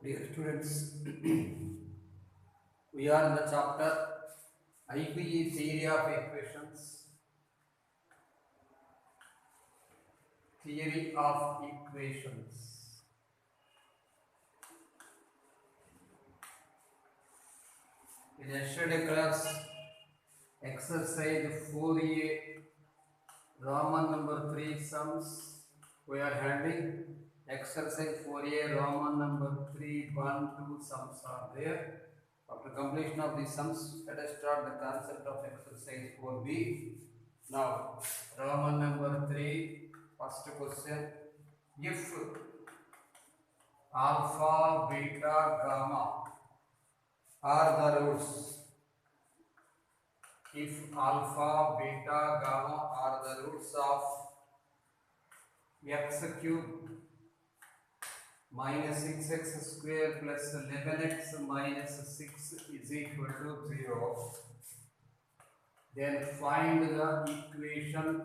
Dear students, we are in the chapter IPE theory of equations. Theory of equations. In yesterday class, exercise 4A, Roman number 3 sums. We are handling exercise 4A, Roman number 3, 1, 2 sums are there. After completion of these sums, let us start the concept of exercise 4B. Now, Roman number 3, first question. If alpha, beta, gamma are the roots, if alpha, beta, gamma are the roots of x cube minus 6x square plus 11x minus 6 is equal to 0, then find the equation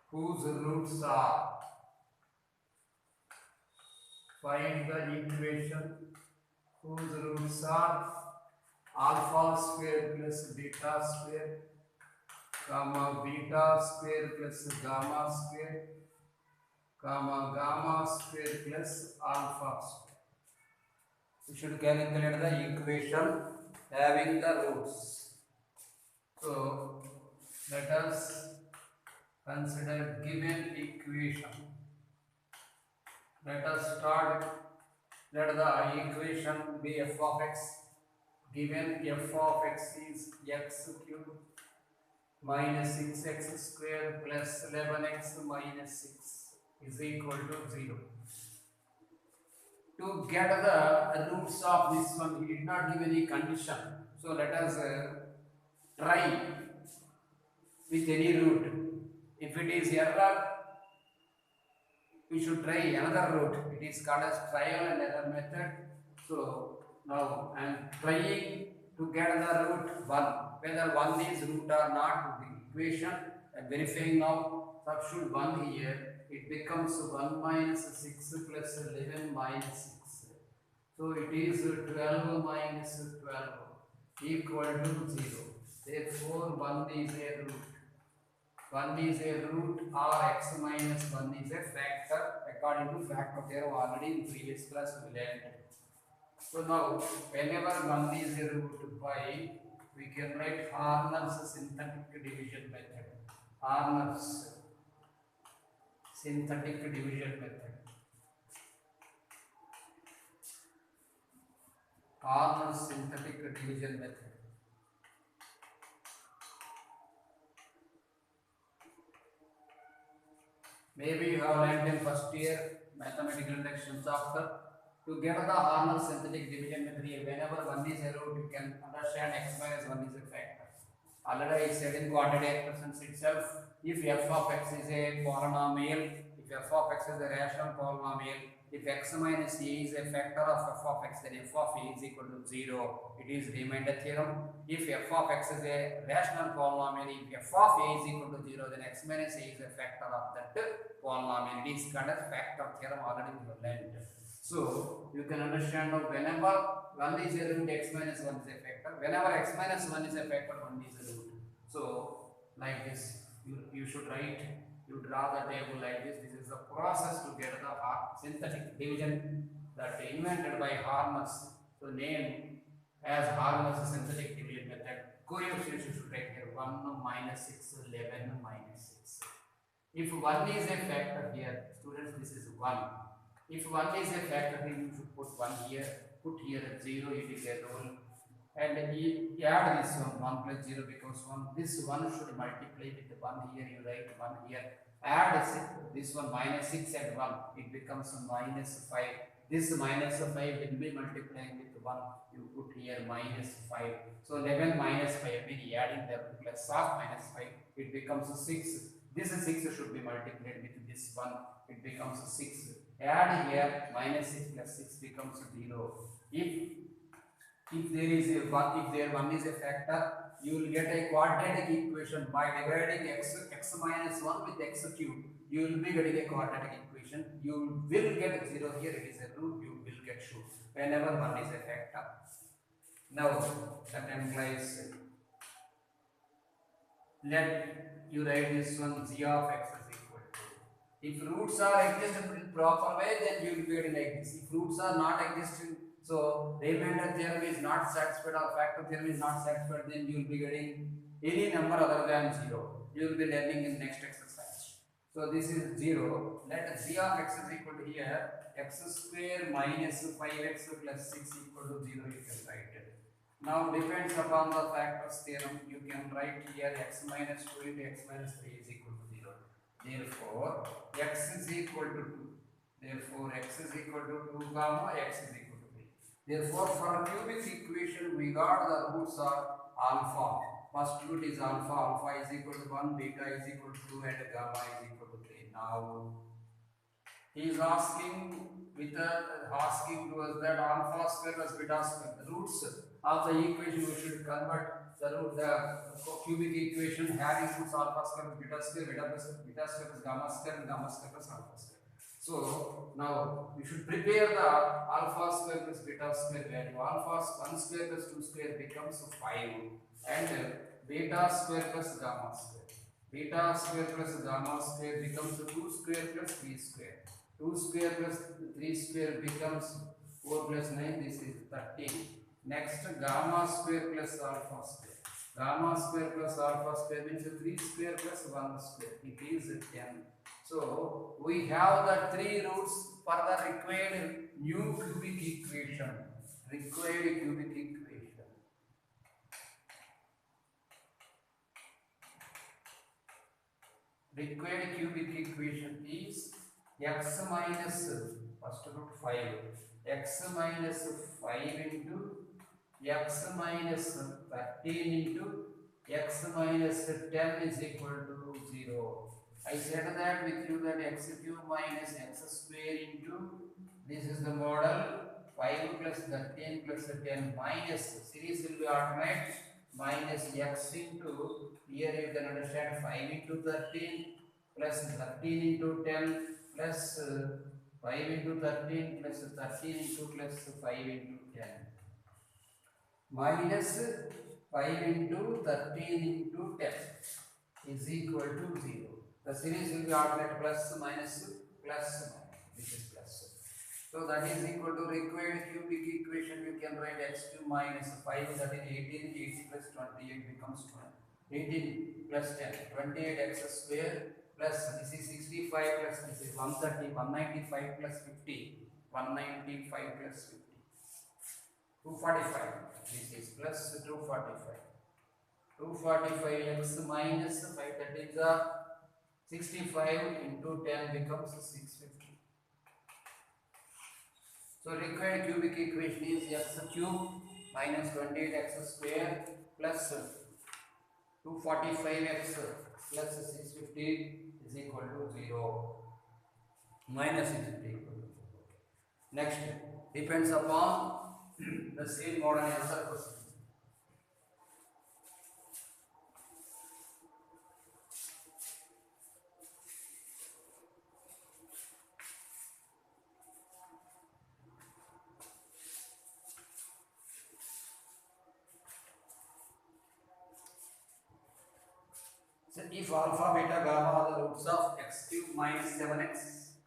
whose roots are. Find the equation whose roots are alpha square plus beta square, comma beta square plus gamma square, comma gamma square plus alpha square. We should calculate the equation having the roots. So let us consider given equation. Let us start. Let the equation be f of x. Given f of x is x cube minus 6x square plus 11x minus 6 is equal to 0. To get the roots of this one, he did not give any condition. So let us try with any root. If it is error, we should try another root. It is called as trial and error method. So now I am trying to get the root 1. Whether 1 is root or not, the equation I am verifying now. Substitute 1 here. It becomes 1 minus 6 plus 11 minus 6. So it is 12 minus 12 equal to 0. Therefore 1 is a root. 1 is a root or x minus 1 is a factor according to factor theorem already in previous class we learned. So now whenever 1 is a root by, we can write Harner's synthetic division method. Harner's synthetic division method. Harner's synthetic division method. Maybe you have learned in first year mathematical introduction chapter. To get the Harner's synthetic division method, whenever 1 is a root, you can understand x minus 1 is a factor. Already I said in quantitative expressions itself, if f of x is a polynomial, if f of x is a rational polynomial, if x minus a is a factor of f of x, then f of a is equal to 0. It is remainder theorem. If f of x is a rational polynomial, if f of a is equal to 0, then x minus a is a factor of that polynomial. It is called as factor theorem, already we have learned. So you can understand now whenever 1 is a root, x minus 1 is a factor. Whenever x minus 1 is a factor, 1 is a root. So like this, you should write, you draw the table like this. This is the process to get the synthetic division that invented by Harner's. So name as Harner's synthetic division method. Coefficients you should write here 1 minus 6, 11 minus 6. If 1 is a factor here, students, this is 1. If 1 is a factor, then you should put 1 here, put here at 0, it is a rule. And add this one, 1 plus 0 becomes 1. This 1 should multiply with 1 here, you write 1 here. Add this one, minus 6 and 1, it becomes minus 5. This minus 5 will be multiplying with 1, you put here minus 5. So 11 minus 5, meaning adding the plus of minus 5, it becomes 6. This 6 should be multiplied with this 1, it becomes 6. Add here minus 6 plus 6 becomes 0. If if there is a one, if there one is a factor, you will get a quadratic equation by dividing x minus 1 with x cube. You will be getting a quadratic equation. You will get 0 here, it is a root, you will get should whenever one is a factor. Now that implies, let you write this one, g of x is equal to, if roots are existing in proper way, then you will be getting like this. If roots are not existing, so remainder theorem is not satisfied or factor theorem is not satisfied, then you will be getting any number other than 0. You will be learning in next exercise. So this is 0. Let g of x is equal to here x square minus 5x plus 6 equal to 0, you can write it. Now depends upon the factors theorem, you can write here x minus 2 into x minus 3 is equal to 0. Therefore x is equal to 2. Therefore x is equal to 2 comma x is equal to 3. Therefore for cubic equation we got the roots are alpha. First root is alpha, alpha is equal to 1, beta is equal to 2 and gamma is equal to 3. Now he is asking asking to us that alpha square plus beta square, the roots of the equation we should convert the cubic equation having roots alpha square plus beta square plus gamma square and gamma square plus alpha square. So now we should prepare the alpha square plus beta square value. Alpha 1 square plus 2 square becomes 5 and beta square plus gamma square. Beta square plus gamma square becomes 2 square plus 3 square. 2 square plus 3 square becomes 4 plus 9, this is 13. Next gamma square plus alpha square. Gamma square plus alpha square means 3 square plus 1 square, it is 10. So we have the 3 roots for the required new cubic equation. Required cubic equation. Required cubic equation is x minus first root 5, x minus 5 into x minus 13 into x minus 10 is equal to 0. I said that with you that x cube minus x square into, this is the model, 5 plus 13 plus 10 minus, series will be alternate, minus x into, here you can understand 5 into 13 plus 13 into 10 plus 5 into 13 plus 13 into plus 5 into 10 minus 5 into 13 into 10 is equal to 0. The series will be alternate plus minus plus minus. This is plus. So that is equal to required cubic equation. You can write x cube minus 5, that is 18, 80 plus 28 becomes 20. 18 plus 10, 28 x square plus this is 65 plus this is 130, 195 plus 50, 195 plus 50, 245, this is plus 245. 245 x minus 5, that is 65 into 10 becomes 650. So required cubic equation is x cube minus 28x square plus 245x plus 650 is equal to 0. Minus is equal to 0. Next, depends upon the same model answer question. So if alpha, beta, gamma are the roots of x cube minus 7x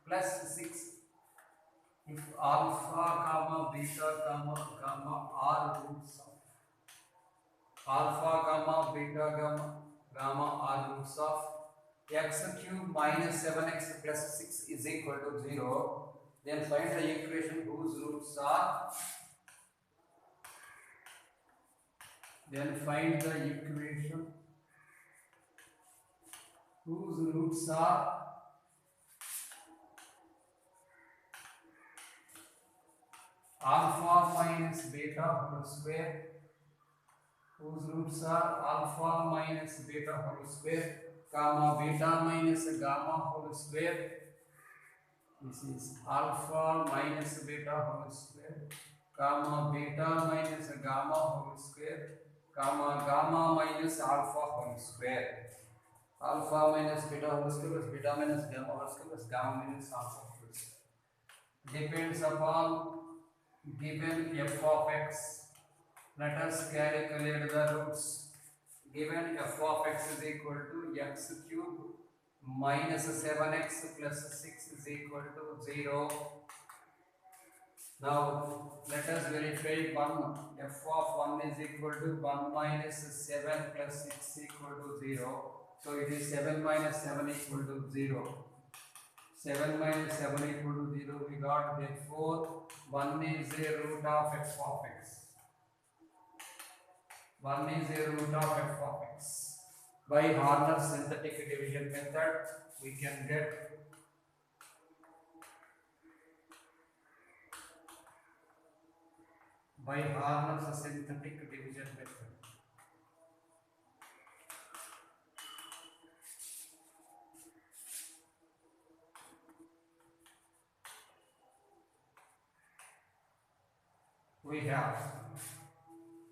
plus 6, if alpha, gamma, beta, gamma are roots of alpha, gamma, beta, gamma are roots of x cube minus 7x plus 6 is equal to 0, then find the equation whose roots are, then find the equation whose roots are alpha minus beta whole square, whose roots are alpha minus beta whole square, comma beta minus gamma whole square. This is alpha minus beta whole square, comma beta minus gamma whole square, comma gamma minus alpha whole square. Alpha minus beta whole square plus beta minus gamma whole square plus gamma minus alpha whole square. Depends upon given f of x. Let us calculate the roots. Given f of x is equal to x cube minus 7x plus 6 is equal to 0. Now let us verify 1. F of 1 is equal to 1 minus 7 plus 6 equal to 0. So it is 7 minus 7 equal to 0. 7 minus 7 equal to 0. We got therefore 1 is a root of f of x. 1 is a root of f of x. By Horner's synthetic division method, we can get by Horner's synthetic division method. We have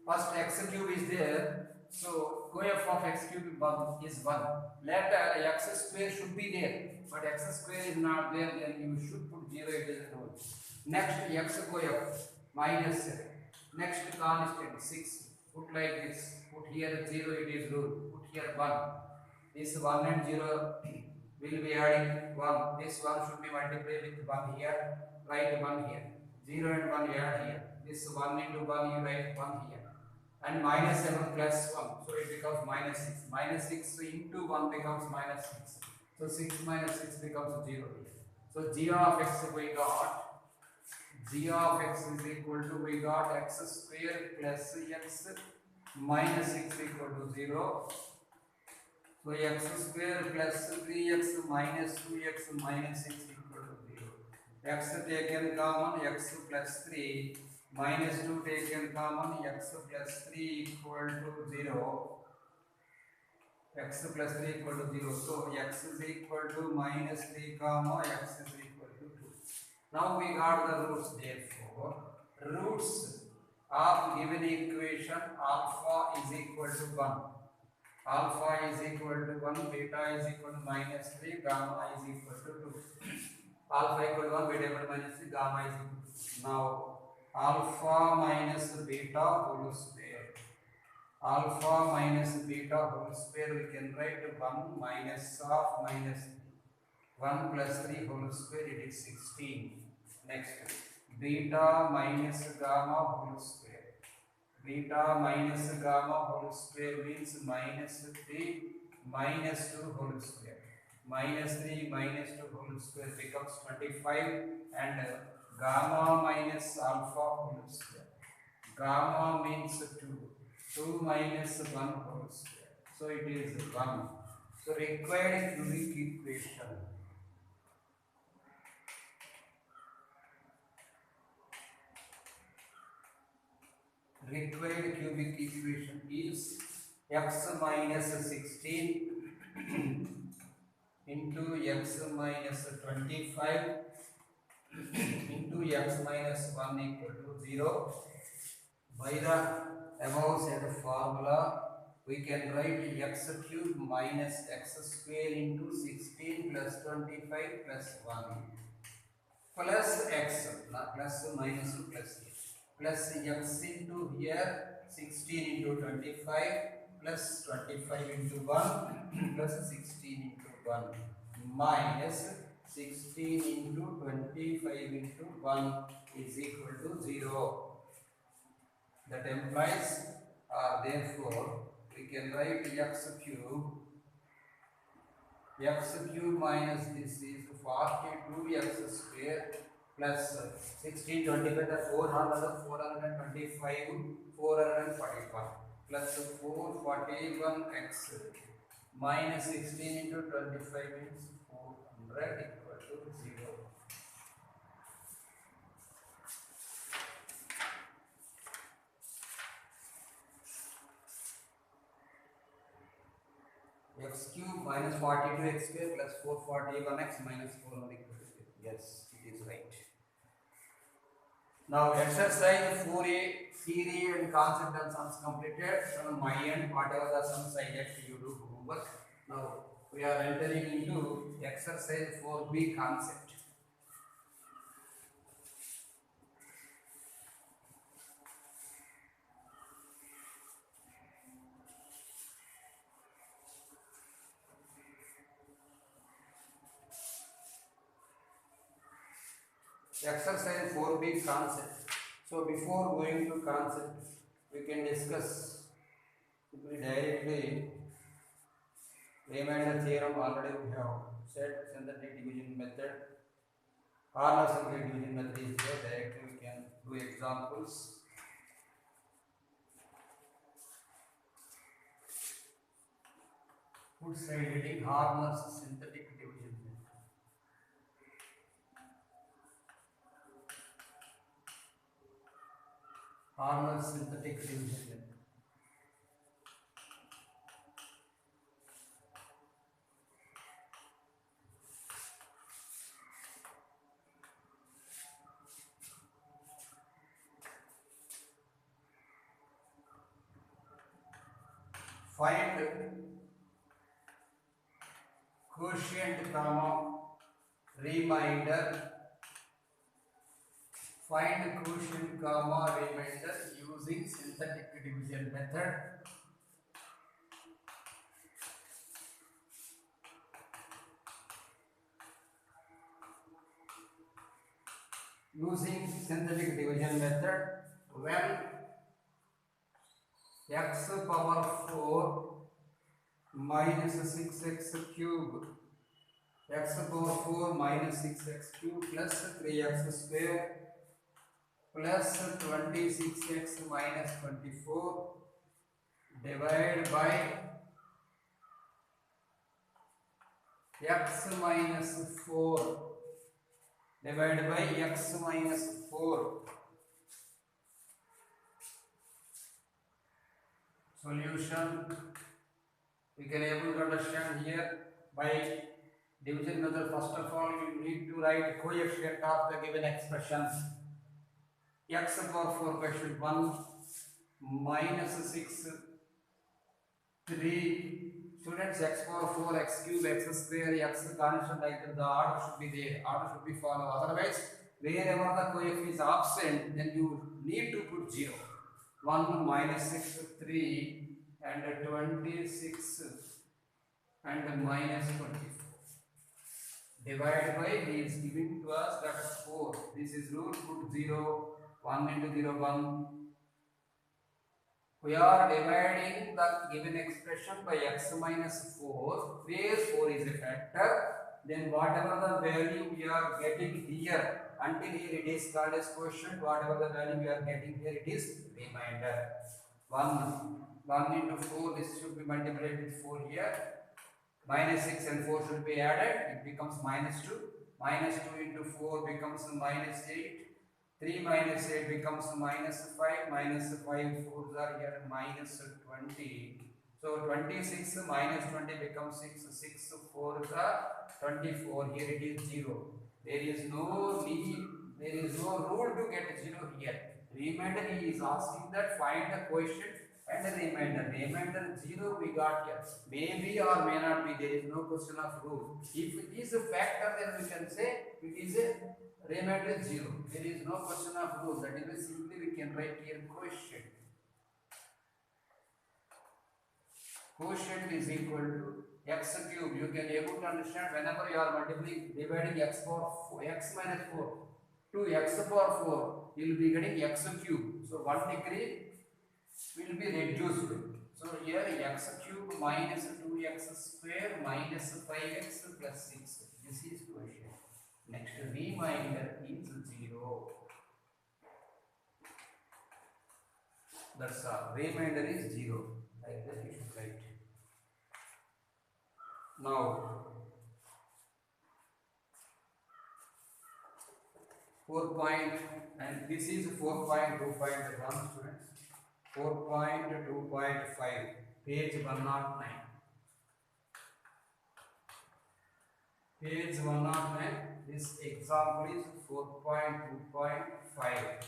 first x cube is there, so coef of x cube is 1. Later x square should be there, but x square is not there, then you should put 0, it is a rule. Next x coef minus 7. Next constant 6. Put like this. Put here 0, it is rule. Put here 1. This 1 and 0 will be adding 1. This 1 should be multiplied with 1 here. Write 1 here. 0 and 1 add here. This 1 into 1 you write 1 here. And minus 7 plus 1. So it becomes minus 6. Minus 6 into 1 becomes minus 6. So 6 minus 6 becomes 0 here. So g of x we got. G of x is equal to, we got x square plus x minus 6 equal to 0. So x square plus 3x minus 2x minus 6 equal to 0. X taken common, x plus 3 minus 2 taken common, x plus 3 equal to 0. X plus 3 equal to 0. So x is equal to minus 3 comma x is equal to 2. Now we got the roots. Therefore, roots of given equation alpha is equal to 1. Alpha is equal to 1, beta is equal to minus 3, gamma is equal to 2. Alpha equal to 1, beta equal to minus 3, gamma is equal to 2. Now, alpha minus beta whole square. Alpha minus beta whole square, we can write 1 minus of minus 3. 1 plus 3 whole square, it is 16. Next, beta minus gamma whole square. Beta minus gamma whole square means minus 3 minus 2 whole square. Minus 3 minus 2 whole square becomes 25, and gamma minus alpha whole square. Gamma means 2. 2 minus 1 whole square. So it is 1. So required cubic equation. Required cubic equation is x minus 16 into x minus 25 into x minus 1 equal to 0. By the above said formula, we can write x cube minus x square into 16 plus 25 plus 1 plus x, plus minus plus plus x into here 16 into 25 plus 25 into 1 plus 16 into 1 minus 16 into 25 into 1 is equal to 0. That implies, therefore, we can write x cube minus this is 42x square plus 16, 25, 425, 441 plus 441x minus 16 into 25 means 400 equal to 0. X cube minus 42x square plus 441x minus 400 equal to 0. Yes, it is right. Now exercise 4A theory and concept and sums completed. From my end, whatever the sums I left, you do homework. Now we are entering into exercise 4B concept. Exercise 4B concept. So before going to concept, we can discuss directly Riemann theorem. Already we have said synthetic division method. Harner synthetic division method is there. Directly we can do examples. Good side heading Harner's synthetic division method. Harner's synthetic division method. Find quotient comma remainder. Find quotient comma remainder using synthetic division method. Using synthetic division method when x power 4 minus 6x cube, x power 4 minus 6x cube plus 3x square plus 26x minus 24 divided by x minus 4 divided by x minus 4. Solution we can able to understand here by division method. First of all, you need to write coefficient of the given expression. X power 4 question 1 minus 6 3. Students, x power 4 x cube x square x constant, like the order should be there, order should be followed. Otherwise, wherever the coefficient is absent, then you need to put 0. 1 minus 6 3 and 26 and minus 24 divided by, he is giving to us that is 4. This is rule, put 0, 1 into 0 1. We are dividing the given expression by x minus 4, where 4 is a factor. Then whatever the value we are getting here, until here it is called as quotient, whatever the value we are getting here, it is remainder. 1 into 4, this should be multiplied with 4 here. Minus 6 and 4 should be added, it becomes minus 2. Minus 2 into 4 becomes minus 8. 3 minus 8 becomes minus 5, minus 5 4s are here minus 20. So 26 minus 20 becomes 6, 6 4s are 24, here it is 0. There is no need, there is no rule to get 0 here. Remainder, he is asking that find the quotient and the remainder. Remainder 0 we got here. Maybe or may not be, there is no question of rule. If it is a factor, then we can say it is a remainder 0. There is no question of rule. That is simply we can write here quotient. Quotient is equal to x cube. You can able to understand whenever you are multiplying, dividing x power 4, x minus 4 to x power 4, you will be getting x cube. So 1 degree will be reduced. So here x cube minus 2x square minus 5x plus 6. This is quotient. Next, remainder is 0. That's all. Remainder is 0. Like that you should write. Now, 4 point, and this is 4.2.1 students. 4.2.5, page 109. Page 109, this example is 4.2.5.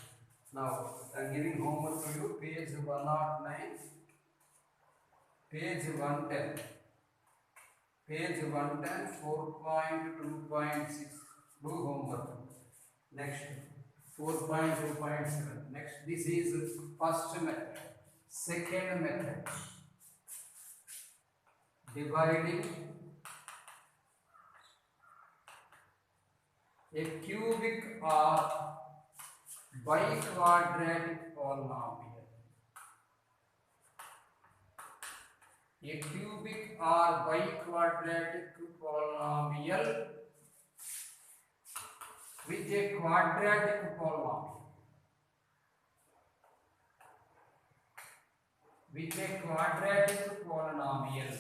Now I am giving homework to you, page 109, page 110, page 110, 4.2.6. Do homework. Next, 4.2.7. Next, this is first method. Second method, dividing a cubic or biquadratic polynomial. A cubic or biquadratic polynomial with a quadratic polynomial. With a quadratic polynomial.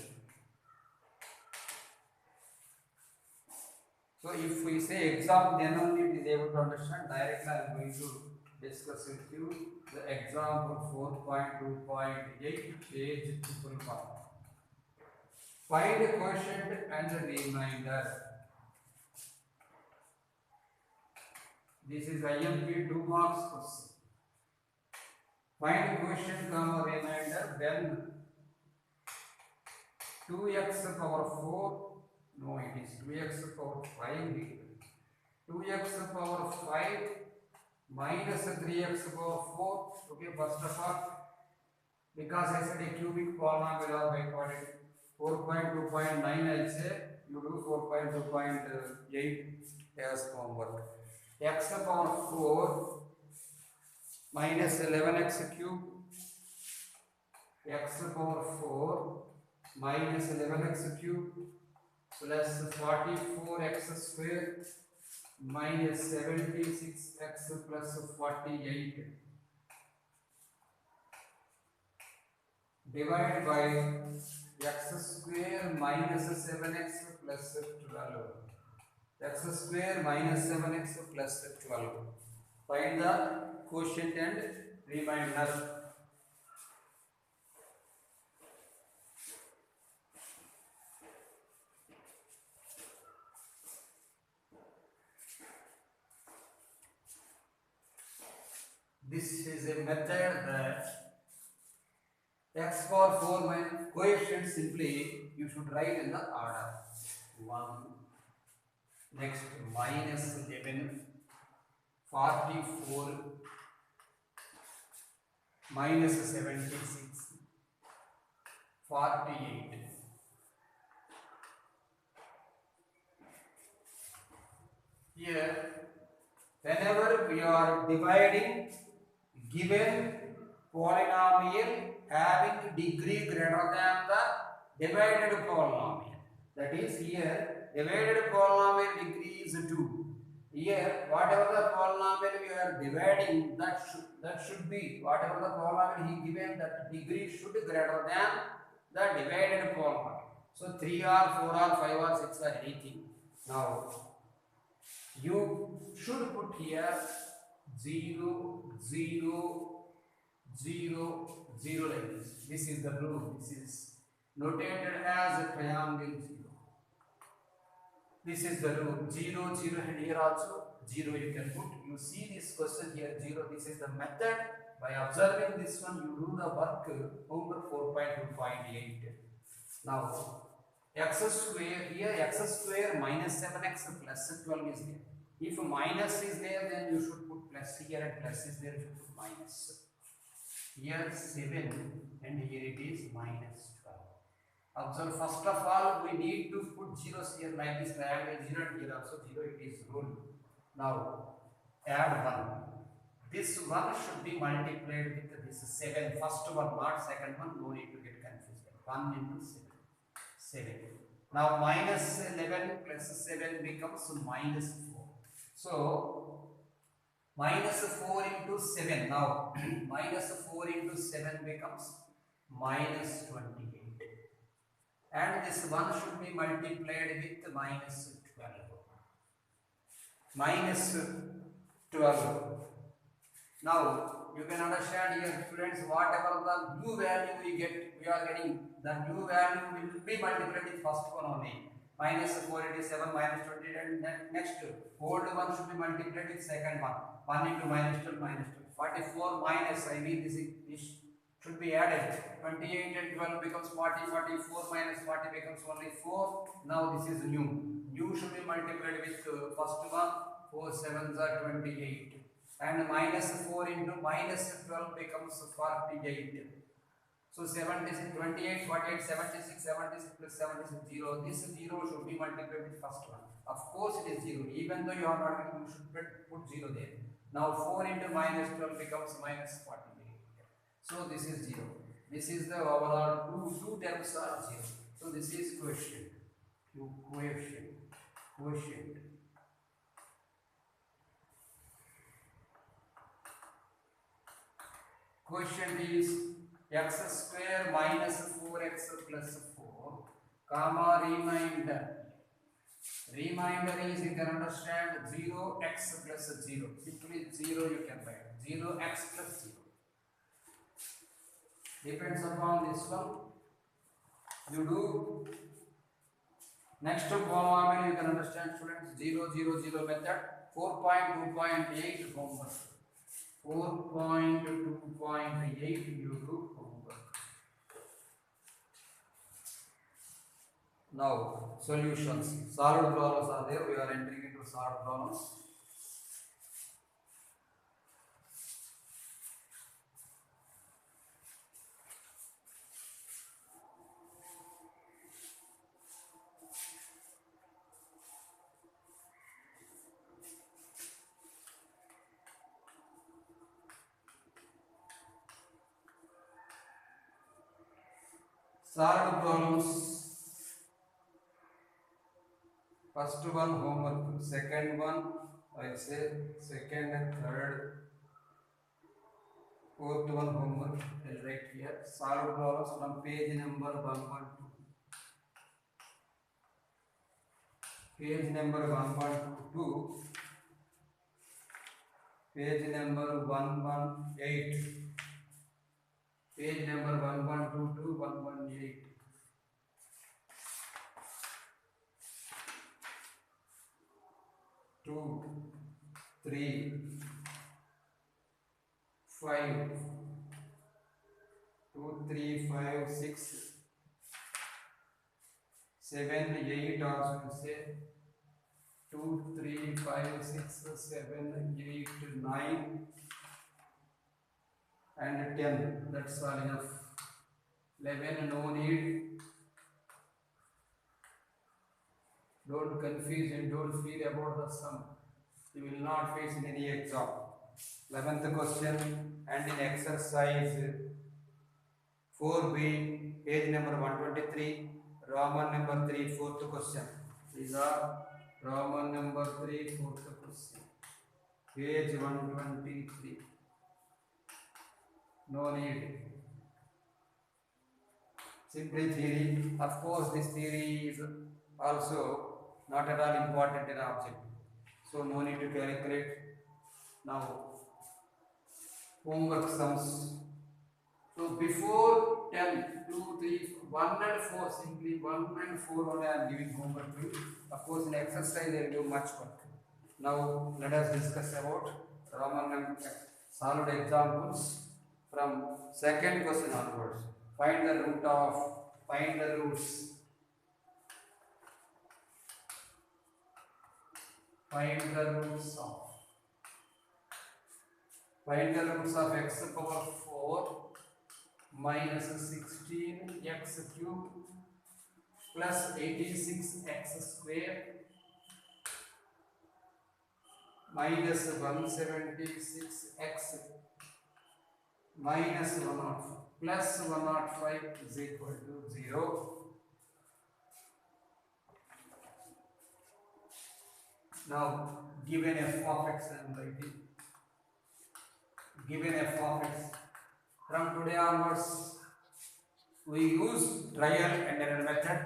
So if we say example, then only it is able to understand. Directly I am going to discuss with you the example 4.2.8, page 5. Find the quotient and the remainder. This is IMP 2 marks question. Find the quotient comma remainder when 2x power 4. No, it is 2x power 5. 2x power 5 minus 3x power 4. Okay, first of all, because I said a cubic polynomial or biquadratic, 4.2.9 I'll say, you do 4.2.8 as homework. X power 4 minus 11x cube, x power 4 minus 11x cube plus 44x square minus 76x plus 48 divided by x square minus 7x plus 12. X square minus 7x plus 12. Find the quotient and remainder. This is a method that x power 4 minus quotient simply you should write in the order 1. Next minus 11, 44 minus 76, 48. Here, whenever we are dividing given polynomial having degree greater than the divided polynomial, that is here divided polynomial degree is 2. Here whatever the polynomial we are dividing, that should be whatever the polynomial he given, that degree should be greater than the divided polynomial. So 3 or 4 or 5 or 6 or anything. Now you should put here 0, 0, 0, 0 like this. This is the rule. This is notated as a triangle 0. This is the rule. 0, 0, and here also 0 you can put. You see this question here 0. This is the method. By observing this one, you do the work homework 4.2.8. Now x square, here x square minus 7x plus 12 is there. If minus is there, then you should put plus here, and plus is there, you should put minus. Here 7 and here it is minus 12. Observe, first of all we need to put zeros here like this triangle 0, and here also 0, it is rule. Now add 1. This 1 should be multiplied with this 7. First one, not second one, no need to get confused. 1 into 7. 7. Now minus 11 plus 7 becomes minus 4. So minus 4 into 7. Now minus 4 into 7 becomes minus 28. And this 1 should be multiplied with minus 12. Minus 12. Now you can understand here, students, whatever the new value we get, we are getting the new value will be multiplied with first one only. Minus 487 minus 20, and then next old one should be multiplied with second one. 1 into minus 12 minus 12. 44 minus, I mean this should be added. 28 and 12 becomes 40, 44 minus 40 becomes only 4. Now this is new. New should be multiplied with first one, 4 sevens are 28. And minus 4 into minus 12 becomes 48. So 76, 28, 48, 76, 76 plus 76, 0. This 0 should be multiplied with first one. Of course it is 0. Even though you are not, you should put 0 there. Now 4 into minus 12 becomes minus 48. So this is 0. This is the overall two terms are 0. So this is quotient. Quotient. Quotient is x square minus 4x plus 4, comma remainder. Remainder is, you can understand, 0x plus 0. Between 0 you can write 0x plus 0. Depends upon this one. You do next polynomial, you can understand, students, 0, 0, 0 method. 4.2.8 homework. 4.2.8 you do homework. Now solutions. Solved problems are there. We are entering into solved problems. Solved problems. First one homework, second one I say second, third, fourth one homework. I'll write here. Solved problems from page number 112. Page number 112. Page number 118. Page number 112 to 118. 2, 3, 5, 2, 3, 5, 6, 7, 8 also you say. 2, 3, 5, 6, 7, 8, 9 and 10. That's all enough. 11 no need. Don't confuse and don't fear about the sum. You will not face in any exam. 11th question, and in exercise 4b, page number 123, Roman number 3, fourth question. These are Roman number 3, fourth question. Page 123. No need. Simply theory. Of course, this theory is also not at all important in object. So no need to calculate. Now homework sums. So before 10, 2, 3, 1 and 4, simply 1 and 4 only I am giving homework to you. Of course in exercise they will do much work. Now let us discuss about Roman solved examples from second question onwards. Find the roots of x power 4 minus 16 x cube plus 86 x square minus 176 x minus 105 plus 105 is equal to 0. Now given f of x and writing. Given f of x. From today onwards, we use trial and error method.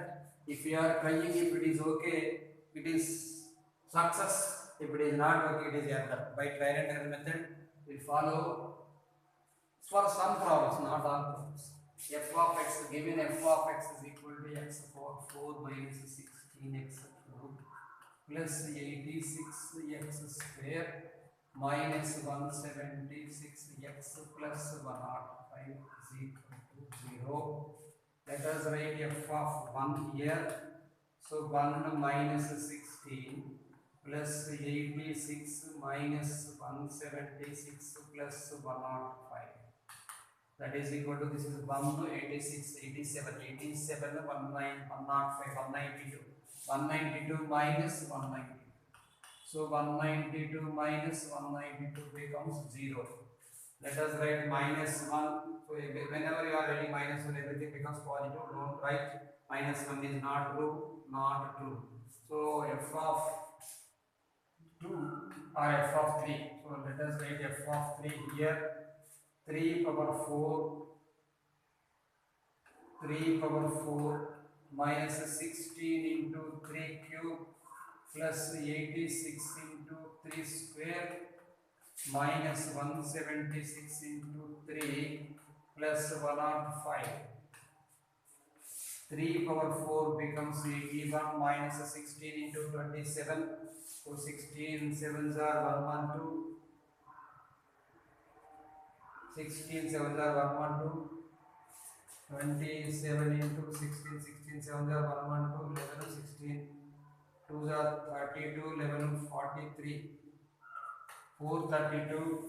If you are trying, if it is okay, it is success. If it is not okay, it is error. By trial and error method, we follow for some problems, not all problems. F of x, given f of x is equal to x power 4 minus 16 x cube plus 86 x square minus 176 x plus 105 is equal to 0. Let us write f of 1 here. So 1 minus 16 plus 86 minus 176 plus 105. That is equal to, this is 186, 87, 87, 105, 192. 192 minus 192. So 192 minus 192 becomes 0. Let us write minus 1. So whenever you are writing minus 1, everything becomes positive. Don't write minus 1 is not true, not true. So f of 2 or f of 3. So let us write f of 3 here. 3 power 4, 3 power 4 minus 16 into 3 cube plus 86 into 3 square minus 176 into 3 plus 105. 3 power 4 becomes 81 minus 16 into 27. So 16 sevens are 112. 16 sevens are 112. 27 into 16, 16 sevens are 112. 11, 16 2s are 32. 11, 43. 432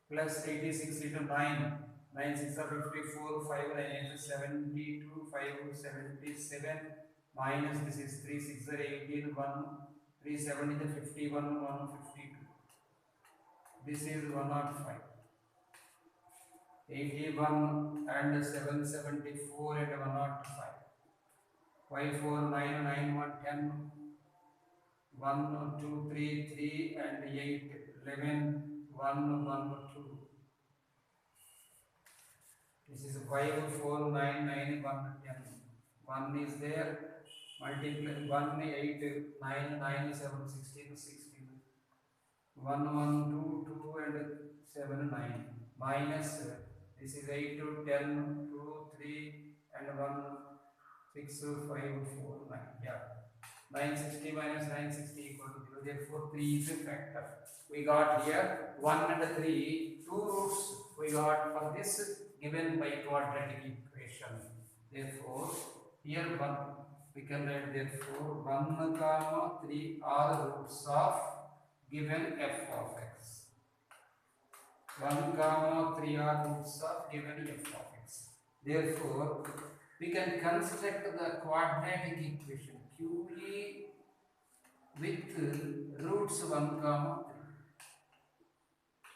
plus 86 into 9. 9 6 are 54. 5 9 is 72. 5 77 minus this is 3 6 are 18. 1 3 7 is 51. 1 52. This is 105. 81 and 774 and 105. 5 4 9 9 1 10. 1 2 3 3 and 8 11 1 1 2. This is 5 4 9 9 1 10. 1 is there. Multiply 1 8 9 9 7 16 16. 1 1 2 2 and 7 9 minus this is 8 to 10 2 3 and 1 6 5 4 9. Yeah. 960 minus 960 equal to 0. Therefore, 3 is a factor. We got here 1 and 3, 2 roots we got for this given by quadratic equation. Therefore, here 1 we can write, therefore 1 comma 3 are roots of given f of x. 1 comma 3 are roots of given f of x. Therefore, we can construct the quadratic equation QE with roots 1 comma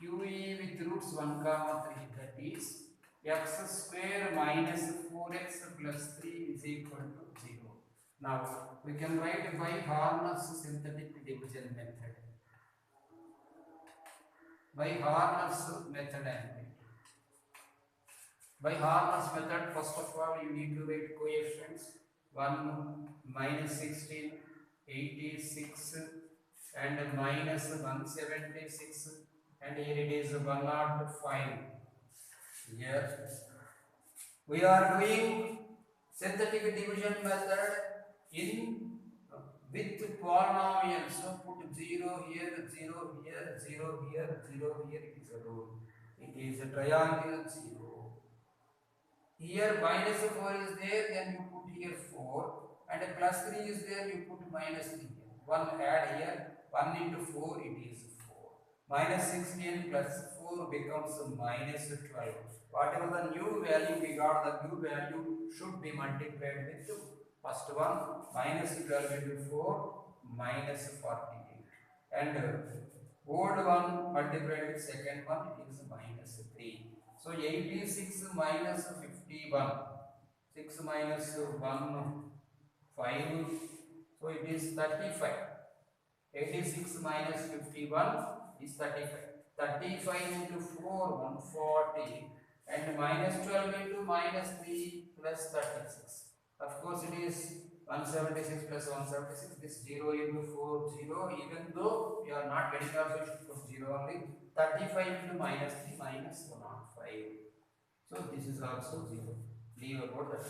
3. QE with roots 1 comma 3, that is x square minus 4x plus 3 is equal to 0. Now we can write by Harness synthetic division method. By Harness method by Harness method, first of all you need to write coefficients 1 minus 16, 86 and minus 176 and here it is 105. Here we are doing synthetic division method in with polynomials. So put 0 here, 0 here, 0 here, 0 here. It is a rule. It is a triangle 0. Here minus 4 is there, then you put here 4, and a plus 3 is there, you put minus 3 here. 1 add here, 1 into 4 it is 4. Minus 16 plus 4 becomes minus 12. Whatever the new value we got, the new value should be multiplied with first one minus 12 into 4 minus 48. And old one multiplied with second one, it is minus 3. So 86 minus 51. 6 minus 1, 5. So it is 35. 86 minus 51 is 35. 35 into 4, 140. And minus 12 into minus 3 plus 36. Of course, it is 176 plus 176. This 0 into 4, 0. Even though you are not getting also, you should put 0 only. 35 into minus 3 minus 105. So this is also 0. Leave about that.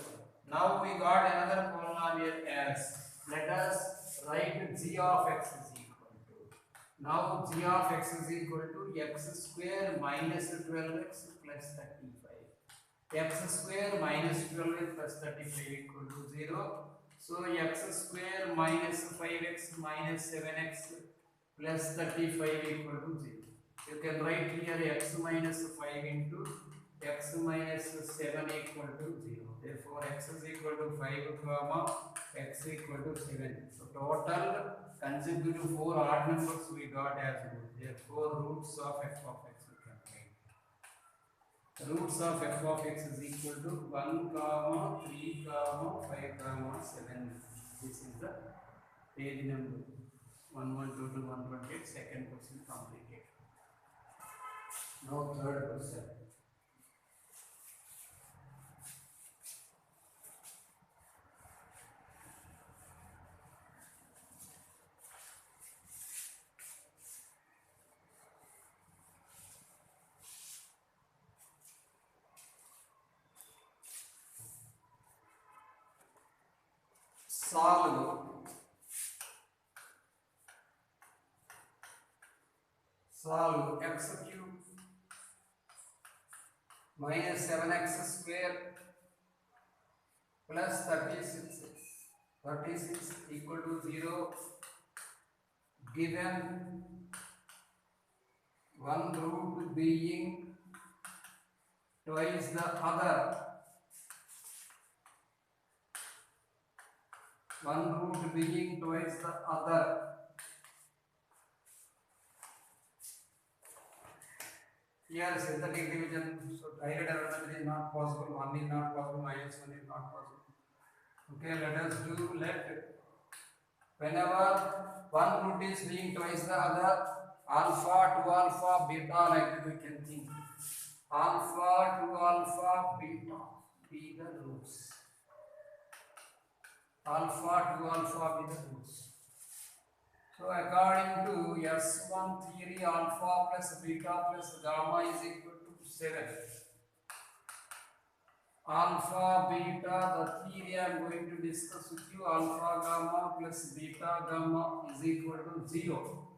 Now we got another polynomial as, let us write g of x is equal to Now g of x is equal to x square minus 12x plus 35. X square minus 12x plus 35 equal to 0. So x square minus 5x minus 7x plus 35 equal to 0. You can write here x minus 5 into x minus 7 equal to 0. Therefore, x is equal to 5 comma x equal to 7. So total consecutive 4 odd numbers we got as root. Therefore, roots of f of x we can write. Roots of f of x is equal to 1 comma 3 comma 5 comma 7. This is the page number 112 to 128. Second question completed. Now third question. Solve x cube minus 7x square plus 36 equal to 0 given one root being twice the other. One root being twice the other. Here synthetic division, so direct arrangement is not possible, 1 is not possible, minus 1 is not possible. Okay, whenever one root is being twice the other, alpha to alpha, beta, like that we can think. Alpha to alpha, beta, be the roots. Alpha to alpha be the roots. So according to S1 theory, alpha plus beta plus gamma is equal to 7. Alpha, beta, the theory I am going to discuss with you, alpha gamma plus beta gamma is equal to 0.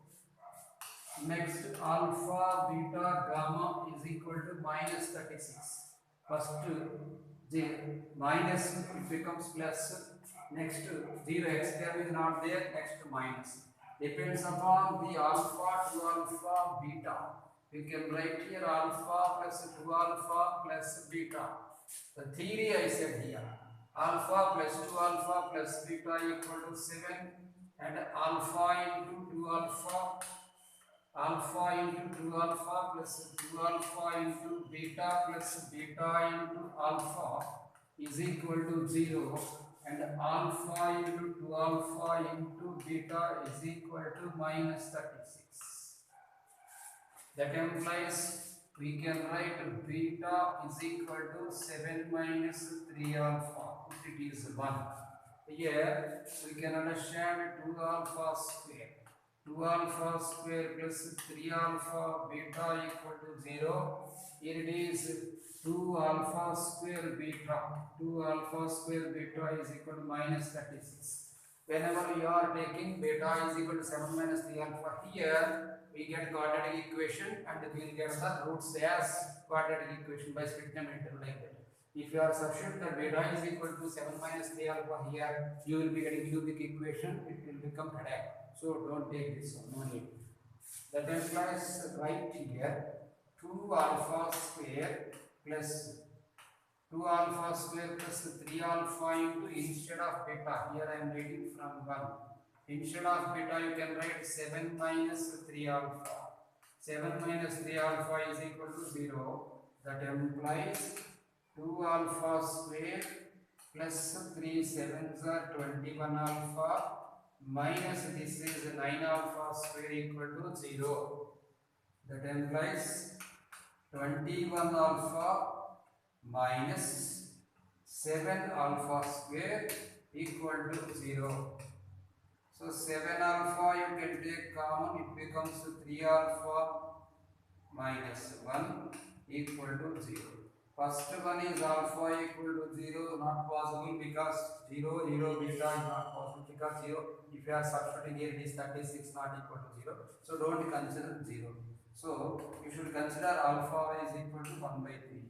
Next, alpha, beta, gamma is equal to minus 36. First, minus, it becomes plus. Next, 0, x term is not there, next minus. Depends upon the alpha to alpha beta. We can write here alpha plus 2 alpha plus beta. The theory I said here, alpha plus 2 alpha plus beta equal to 7, and alpha into 2 alpha, alpha into 2 alpha plus 2 alpha into beta plus beta into alpha is equal to 0. And alpha into 2 alpha into beta is equal to minus 36. That implies we can write beta is equal to 7 minus 3 alpha, if it is 1. Here we can understand 2 alpha square. 2 alpha square plus 3 alpha beta equal to 0. Here it is 2 alpha square beta. 2 alpha square beta is equal to minus 36. Whenever you are taking beta is equal to 7 minus 3 alpha, here we get quadratic equation and we will get the roots as quadratic equation by split them into like that. If you are substitute that beta is equal to 7 minus 3 alpha here, you will be getting cubic equation, it will become headache. So don't take this one, no need. That implies right here 2 alpha square plus 2 alpha square plus 3 alpha into, instead of beta, here I am writing from 1. Instead of beta you can write 7 minus 3 alpha. 7 minus 3 alpha is equal to 0. That implies 2 alpha square plus 3 sevens are 21 alpha minus this is 9 alpha square equal to 0. That implies 21 alpha minus 7 alpha square equal to 0. So 7 alpha you can take common, it becomes 3 alpha minus 1 equal to 0. First one is alpha equal to 0, not possible because 0, 0 beta is not possible because 0, if you are substituting here it is 36 not equal to 0. So don't consider 0. So you should consider alpha is equal to 1 by 3.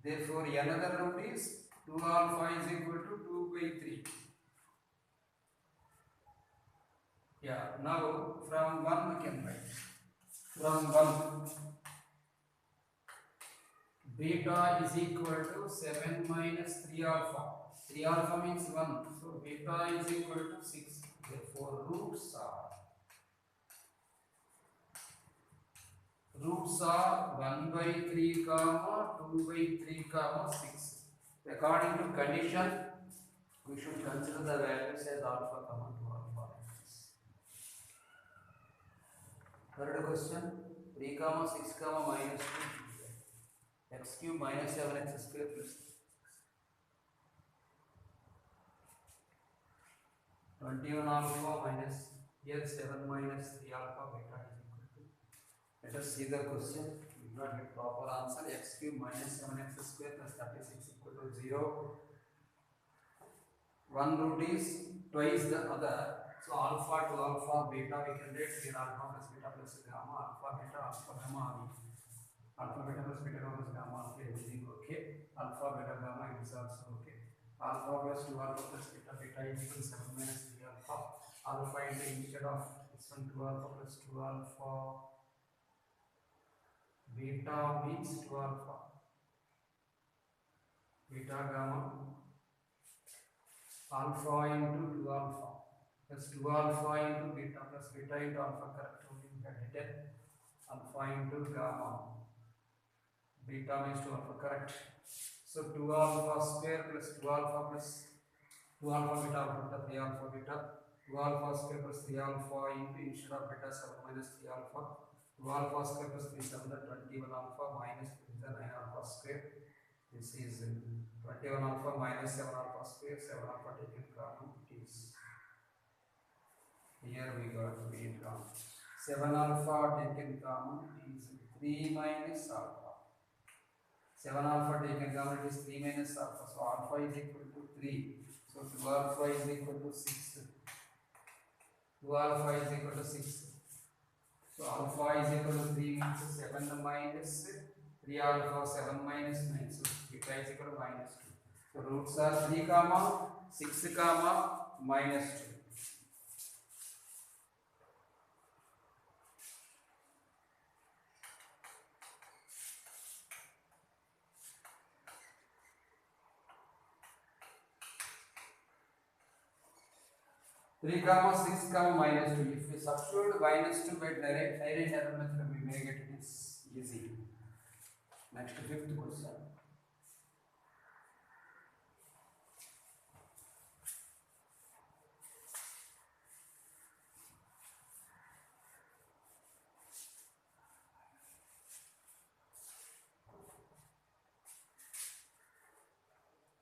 Therefore another root is 2 alpha is equal to 2 by 3. Yeah, now from 1 we can write. From 1 beta is equal to 7 minus 3 alpha. 3 alpha means 1. So beta is equal to 6. Therefore roots are 1 by 3 comma 2 by 3 comma 6. According to condition, we should consider the values as alpha comma 2 alpha. Third question, 3 comma 6 comma minus 2 x cube minus 7x square plus 21 alpha minus here 7 minus 3 alpha beta is equal to. Let us see the question. We will not get proper answer. X cube minus 7x square plus 36 equal to 0. One root is twice the other. So alpha to alpha beta we can write here alpha plus beta plus gamma alpha gamma alpha beta plus beta gamma plus gamma alpha everything okay. Alpha beta gamma is also okay. Alpha plus 2 alpha plus beta is equal to 7 minus 3 alpha. Alpha into instead of this one 2 alpha plus 2 alpha beta means 2 alpha beta gamma alpha into 2 alpha plus 2 alpha into beta plus beta into alpha correct only we can written alpha into gamma beta means 2 alpha correct. So 2 alpha square plus 2 alpha plus 2 alpha beta alpha 3 alpha beta 2 alpha square plus 3 alpha into instead of beta 7 minus 3 alpha 2 alpha square plus 3 7 21 alpha minus 9 alpha square. This is 21 alpha minus 7 alpha square 7 alpha taken common it is here we got 7 alpha taken common is 3 minus alpha. 7 alpha taken common is 3 minus alpha. So alpha is equal to 3. So 2 alpha is equal to 6. 2 alpha is equal to 6. So alpha is equal to 3 means 7 minus 3 alpha 7 minus 9. So beta is equal to minus 2. So roots are 3 comma 6 comma minus 2. Three comma 6 comma minus 2. If we substitute minus 2 by direct error method, we may get this easy. Next, fifth question.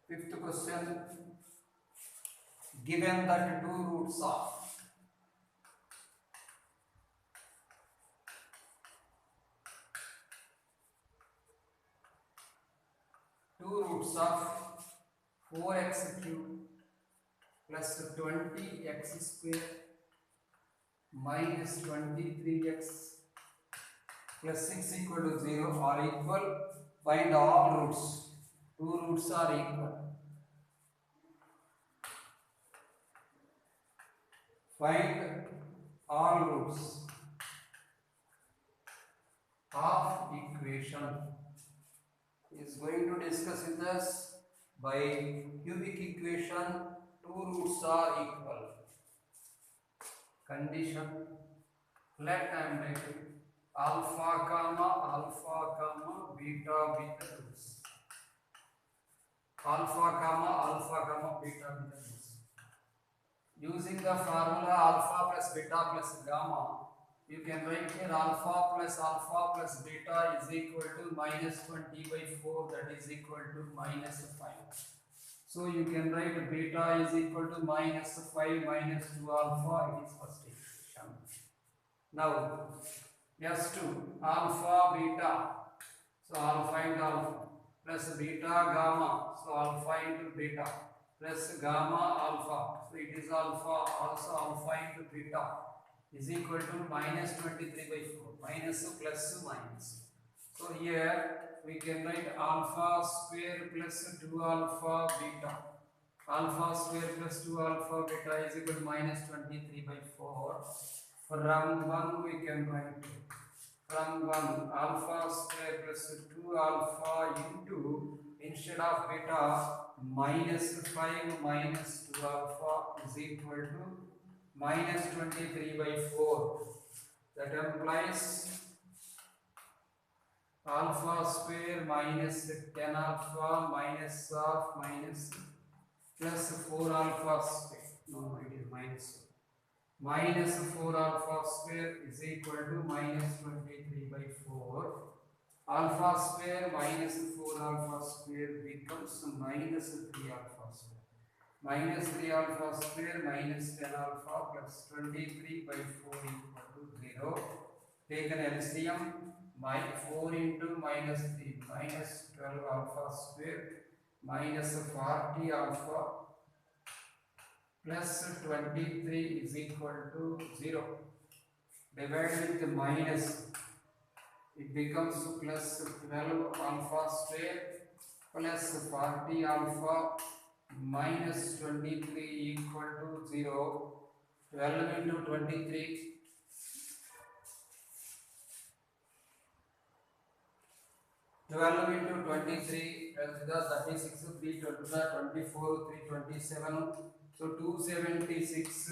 Fifth question. Given that two roots of two roots of 4x cube plus 20x square minus 23x plus 6 equal to 0 are equal, find all roots. Two roots are equal. Find all roots of equation. Is going to discuss with us by cubic equation. Two roots are equal. Condition. Let I am writing alpha comma beta with the roots. Alpha comma beta with the roots. Using the formula alpha plus beta plus gamma, you can write here alpha plus beta is equal to minus 20 by 4, that is equal to minus 5. So you can write beta is equal to minus 5 minus 2 alpha, it is first equation. Now S2 alpha beta, so alpha and alpha plus beta gamma, so alpha into beta plus gamma alpha, so it is alpha also alpha into beta is equal to minus 23 by 4, minus plus minus. So here we can write alpha square plus 2 alpha beta, alpha square plus 2 alpha beta is equal to minus 23 by 4. From 1 we can write, from 1 alpha square plus 2 alpha into, instead of beta, minus 5 minus 2 alpha is equal to minus 23 by 4. That implies alpha square minus 10 alpha minus of minus plus 4 alpha square. No, it is minus. Minus 4 alpha square is equal to minus 23 by 4. Alpha square minus 4 alpha square becomes minus 3 alpha square. Minus 3 alpha square minus 10 alpha plus 23 by 4 equal to 0. Take an LCM, my 4 into minus 3 minus 12 alpha square minus 40 alpha plus 23 is equal to 0. Divided with the minus, it becomes plus 12 alpha square plus 40 alpha minus 23 equal to 0. 12 into 23, 12 into 23, 36, 3 24, 3 27. So 276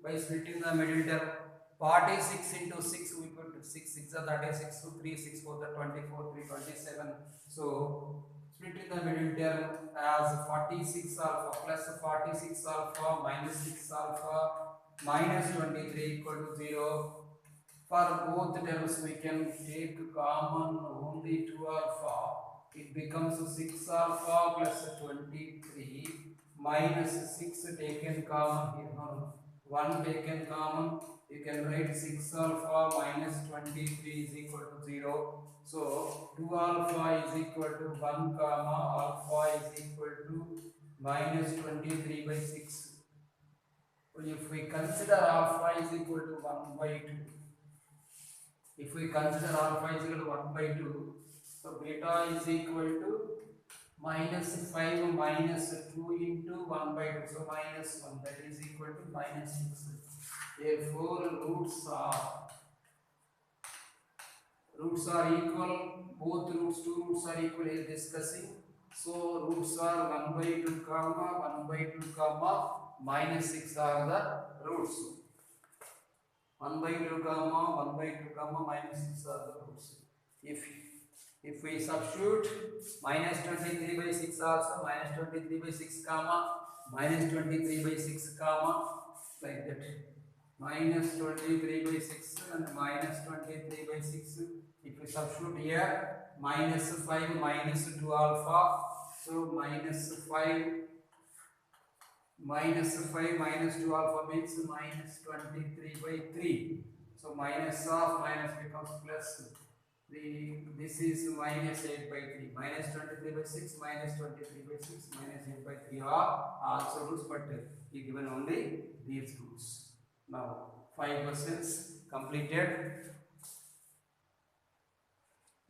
by splitting the middle term. 46 into 6 we put 6 6 are 36, so 3 6 4 the 24, 3 27. So splitting the middle term as 46 alpha plus 46 alpha minus 6 alpha minus 23 equal to 0. For both terms we can take common only 2 alpha. It becomes 6 alpha plus 23 minus 6 taken common here. 1 taken common. You can write 6 alpha minus 23 is equal to 0. So 2 alpha is equal to 1 comma alpha is equal to minus 23 by 6. If we consider alpha is equal to 1 by 2. If we consider alpha is equal to 1 by 2, so beta is equal to minus 5 minus 2 into 1 by 2. So minus 1, that is equal to minus 6. Therefore, roots are equal. Both roots, two roots are equal here discussing. So roots are 1 by 2 comma 1 by 2 comma minus 6 are the roots. 1 by 2 comma 1 by 2 comma minus 6 are the roots. If we substitute minus 23 by 6 also, minus 23 by 6 comma minus 23 by 6 comma, like that. Minus 23 by 6 and minus 23 by 6. If we substitute here, minus 5 minus 2 alpha, so minus 5 minus 2 alpha means minus 23 by 3. So minus of minus becomes plus. This is minus 8 by 3. Minus 23 by 6 minus 23 by 6 minus 8 by 3 are also roots, but we given only these roots. Now 5 questions completed.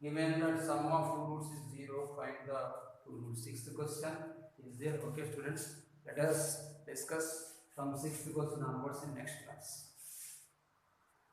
Given that sum of two roots is 0, find the two roots. Sixth question is there. Okay, students, let us discuss from sixth question onwards in next class.